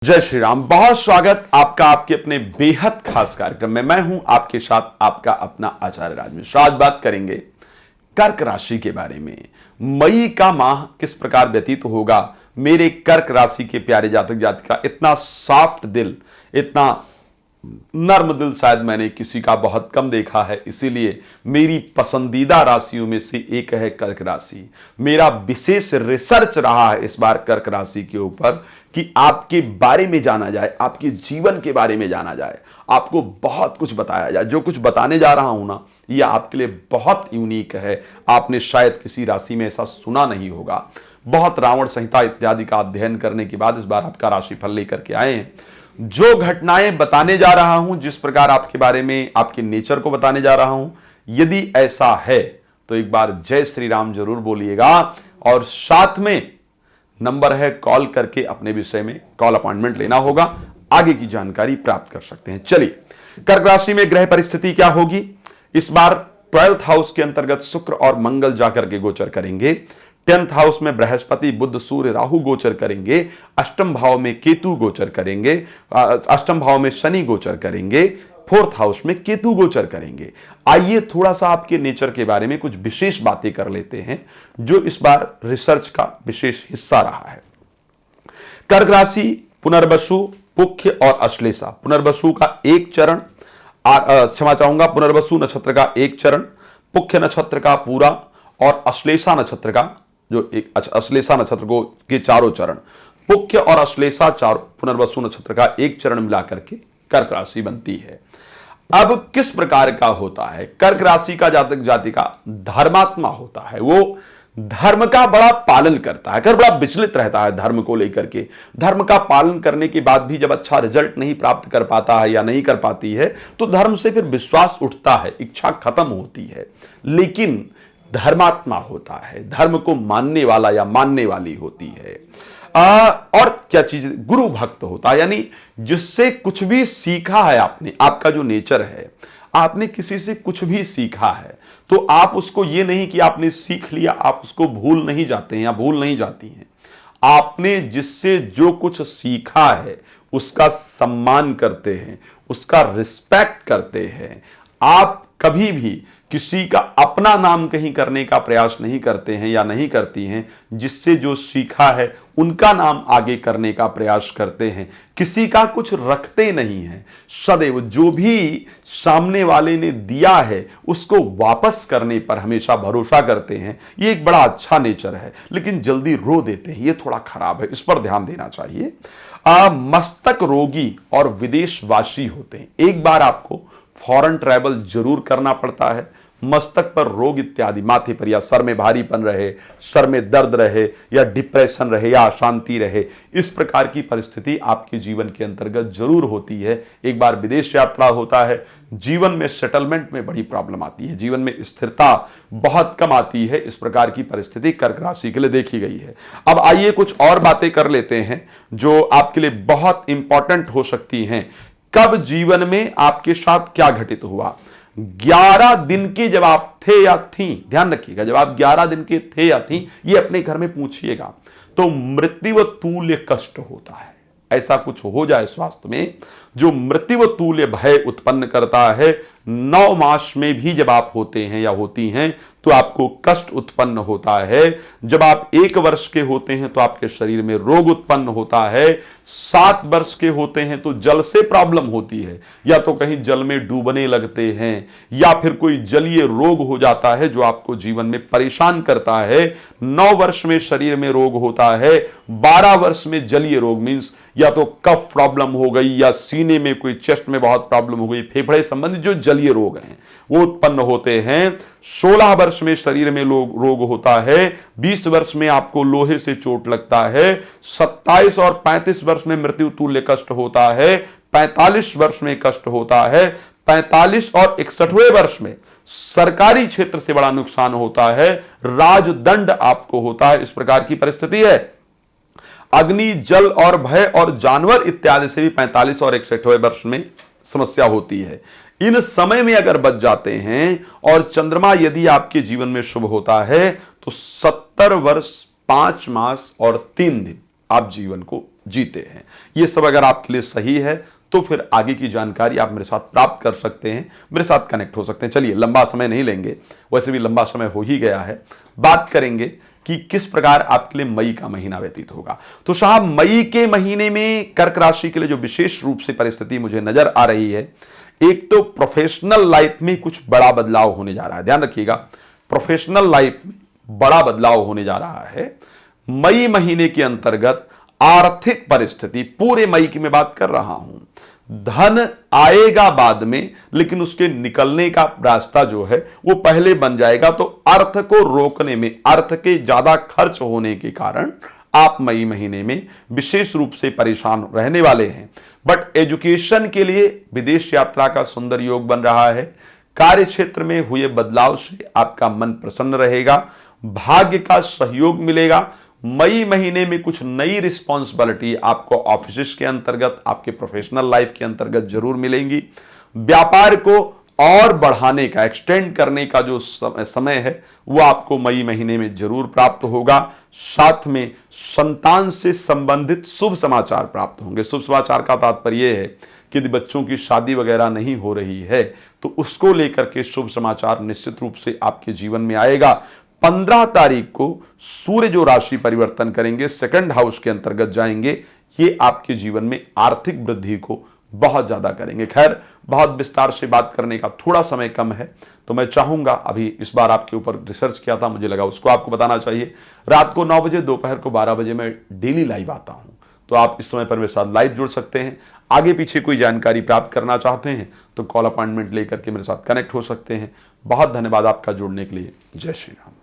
जय श्री राम। बहुत स्वागत आपका आपके अपने बेहद खास कार्यक्रम में। मैं हूं आपके साथ आपका अपना आचार्य राज मिश्र। आज बात करेंगे कर्क राशि के बारे में। मई का माह किस प्रकार व्यतीत होगा मेरे कर्क राशि के प्यारे जातक जातिका। इतना सॉफ्ट दिल, इतना नर्म दिल शायद मैंने किसी का बहुत कम देखा है, इसीलिए मेरी पसंदीदा राशियों में से एक है कर्क राशि। मेरा विशेष रिसर्च रहा है इस बार कर्क राशि के ऊपर कि आपके बारे में जाना जाए, आपके जीवन के बारे में जाना जाए, आपको बहुत कुछ बताया जाए। जो कुछ बताने जा रहा हूं ना, यह आपके लिए बहुत यूनिक है। आपने शायद किसी राशि में ऐसा सुना नहीं होगा। बहुत रावण संहिता इत्यादि का अध्ययन करने के बाद इस बार आपका राशिफल लेकर के आए हैं। जो घटनाएं बताने जा रहा हूं, जिस प्रकार आपके बारे में, आपके नेचर को बताने जा रहा हूं, यदि ऐसा है तो एक बार जय श्री राम जरूर बोलिएगा। और साथ में नंबर है, कॉल करके अपने विषय में कॉल अपॉइंटमेंट लेना होगा, आगे की जानकारी प्राप्त कर सकते हैं। चलिए, कर्क राशि में ग्रह परिस्थिति क्या होगी इस बार। 12th हाउस के अंतर्गत शुक्र और मंगल जाकर के गोचर करेंगे। 10th हाउस में बृहस्पति, बुध, सूर्य, राहु गोचर करेंगे। अष्टम भाव में केतु गोचर करेंगे। अष्टम भाव में शनि गोचर करेंगे। 4th हाउस में केतु गोचर करेंगे। आइए थोड़ा सा आपके नेचर के बारे में कुछ विशेष बातें कर लेते हैं, जो इस बार रिसर्च का विशेष हिस्सा रहा है। कर्क राशि पुनर्वसु, पुख्य और अश्लेषा। पुनर्वसु का एक चरण, क्षमा चाहूंगा, पुनर्वसु नक्षत्र का एक चरण, पुख्य नक्षत्र का पूरा और अश्लेषा नक्षत्र का जो एक, अश्लेषा नक्षत्र को के चारों चरण, पुख्य और अश्लेषा चारों, पुनर्वसु नक्षत्र का एक चरण मिलाकर के कर्क राशि बनती है। अब किस प्रकार का होता है कर्क राशि का जातक जातिका? धर्मात्मा होता है। वो धर्म का बड़ा पालन करता है, बड़ा विचलित रहता है धर्म को लेकर के। धर्म का पालन करने के बाद भी जब अच्छा रिजल्ट नहीं प्राप्त कर पाता है या नहीं कर पाती है, तो धर्म से फिर विश्वास उठता है, इच्छा खत्म होती है। लेकिन धर्मात्मा होता है, धर्म को मानने वाला या मानने वाली होती है। और क्या चीज, गुरु भक्त होता है, यानी जिससे कुछ भी सीखा है आपने, आपका जो नेचर है, आपने किसी से कुछ भी सीखा है तो आप उसको, ये नहीं कि आपने सीख लिया आप उसको भूल नहीं जाते हैं या भूल नहीं जाती हैं। आपने जिससे जो कुछ सीखा है उसका सम्मान करते हैं, उसका रिस्पेक्ट करते हैं। आप कभी भी किसी का अपना नाम कहीं करने का प्रयास नहीं करते हैं या नहीं करती हैं। जिससे जो सीखा है उनका नाम आगे करने का प्रयास करते हैं। किसी का कुछ रखते नहीं हैं। सदैव जो भी सामने वाले ने दिया है उसको वापस करने पर हमेशा भरोसा करते हैं। ये एक बड़ा अच्छा नेचर है, लेकिन जल्दी रो देते हैं, ये थोड़ा खराब है, इस पर ध्यान देना चाहिए। मस्तक रोगी और विदेशवासी होते हैं। एक बार आपको फॉरेन ट्रैवल जरूर करना पड़ता है। मस्तक पर रोग इत्यादि, माथे पर या सर में भारीपन रहे, सर में दर्द रहे या डिप्रेशन रहे या अशांति रहे, इस प्रकार की परिस्थिति आपके जीवन के अंतर्गत जरूर होती है। एक बार विदेश यात्रा होता है, जीवन में सेटलमेंट में बड़ी प्रॉब्लम आती है, जीवन में स्थिरता बहुत कम आती है। इस प्रकार की परिस्थिति कर्क राशि के लिए देखी गई है। अब आइए कुछ और बातें कर लेते हैं जो आपके लिए बहुत इंपॉर्टेंट हो सकती हैं। कब जीवन में आपके साथ क्या घटित हुआ? 11 दिन के जब आप थे या थी, ध्यान रखिएगा, जब आप 11 दिन के थे या थी, ये अपने घर में पूछिएगा, तो मृत्यु तुल्य कष्ट होता है। ऐसा कुछ हो जाए स्वास्थ्य में जो मृत्यु तुल्य भय उत्पन्न करता है। 9 मास में भी जब आप होते हैं या होती हैं तो आपको कष्ट उत्पन्न होता है। जब आप 1 वर्ष के होते हैं तो आपके शरीर में रोग उत्पन्न होता है। 7 वर्ष के होते हैं तो जल से प्रॉब्लम होती है, या तो कहीं जल में डूबने लगते हैं या फिर कोई जलीय रोग हो जाता है जो आपको जीवन में परेशान करता है। 9 वर्ष में शरीर में रोग होता है। 12 वर्ष में जलीय रोग मींस या तो कफ प्रॉब्लम हो गई या सीने में कोई, चेस्ट में बहुत प्रॉब्लम हो गई, फेफड़े संबंधित जो जलीय रोग हैं वो उत्पन्न होते हैं। 16 वर्ष में शरीर में रोग होता है। 20 वर्ष में आपको लोहे से चोट लगता है। 27 और 35 वर्ष में मृत्यु तुल्य कष्ट होता है। 45 वर्ष में कष्ट होता है। 45 और 61वें वर्ष में सरकारी क्षेत्र से बड़ा नुकसान होता है, राजदंड आपको होता है। इस प्रकार की परिस्थिति है। अग्नि, जल और भय और जानवर इत्यादि से भी 45 और 61वें वर्ष में समस्या होती है। इन समय में अगर बच जाते हैं और चंद्रमा यदि आपके जीवन में शुभ होता है तो 70 वर्ष 5 मास और 3 दिन आप जीवन को जीते हैं। ये सब अगर आपके लिए सही है तो फिर आगे की जानकारी आप मेरे साथ प्राप्त कर सकते हैं, मेरे साथ कनेक्ट हो सकते हैं। चलिए, लंबा समय नहीं लेंगे, वैसे भी लंबा समय हो ही गया है। बात करेंगे कि किस प्रकार आपके लिए मई का महीना व्यतीत होगा। तो साहब, मई के महीने में कर्क राशि के लिए जो विशेष रूप से परिस्थिति मुझे नजर आ रही है, एक तो प्रोफेशनल लाइफ में कुछ बड़ा बदलाव होने जा रहा है। ध्यान रखिएगा, प्रोफेशनल लाइफ में बड़ा बदलाव होने जा रहा है। मई महीने के अंतर्गत आर्थिक परिस्थिति, पूरे मई की मैं बात कर रहा हूं, धन आएगा बाद में, लेकिन उसके निकलने का रास्ता जो है वो पहले बन जाएगा। तो अर्थ को रोकने में, अर्थ के ज्यादा खर्च होने के कारण आप मई महीने में विशेष रूप से परेशान रहने वाले हैं। बट एजुकेशन के लिए विदेश यात्रा का सुंदर योग बन रहा है। कार्य क्षेत्र में हुए बदलाव से आपका मन प्रसन्न रहेगा, भाग्य का सहयोग मिलेगा। मई महीने में कुछ नई रिस्पॉन्सिबिलिटी आपको ऑफिस के अंतर्गत, आपके प्रोफेशनल लाइफ के अंतर्गत जरूर मिलेंगी। व्यापार को और बढ़ाने का, एक्सटेंड करने का जो समय है वो आपको मई महीने में जरूर प्राप्त होगा। साथ में संतान से संबंधित शुभ समाचार प्राप्त होंगे। शुभ समाचार का तात्पर्य है कि यदि बच्चों की शादी वगैरह नहीं हो रही है तो उसको लेकर के शुभ समाचार निश्चित रूप से आपके जीवन में आएगा। 15 तारीख को सूर्य जो राशि परिवर्तन करेंगे, सेकंड हाउस के अंतर्गत जाएंगे, ये आपके जीवन में आर्थिक वृद्धि को बहुत ज्यादा करेंगे। खैर, बहुत विस्तार से बात करने का थोड़ा समय कम है, तो मैं चाहूंगा, अभी इस बार आपके ऊपर रिसर्च किया था, मुझे लगा उसको आपको बताना चाहिए। रात को 9 बजे, दोपहर को 12 बजे मैं डेली लाइव आता हूं, तो आप इस समय पर मेरे साथ लाइव जुड़ सकते हैं। आगे पीछे कोई जानकारी प्राप्त करना चाहते हैं तो कॉल अपॉइंटमेंट लेकर के मेरे साथ कनेक्ट हो सकते हैं। बहुत धन्यवाद आपका जुड़ने के लिए। जय श्री राम।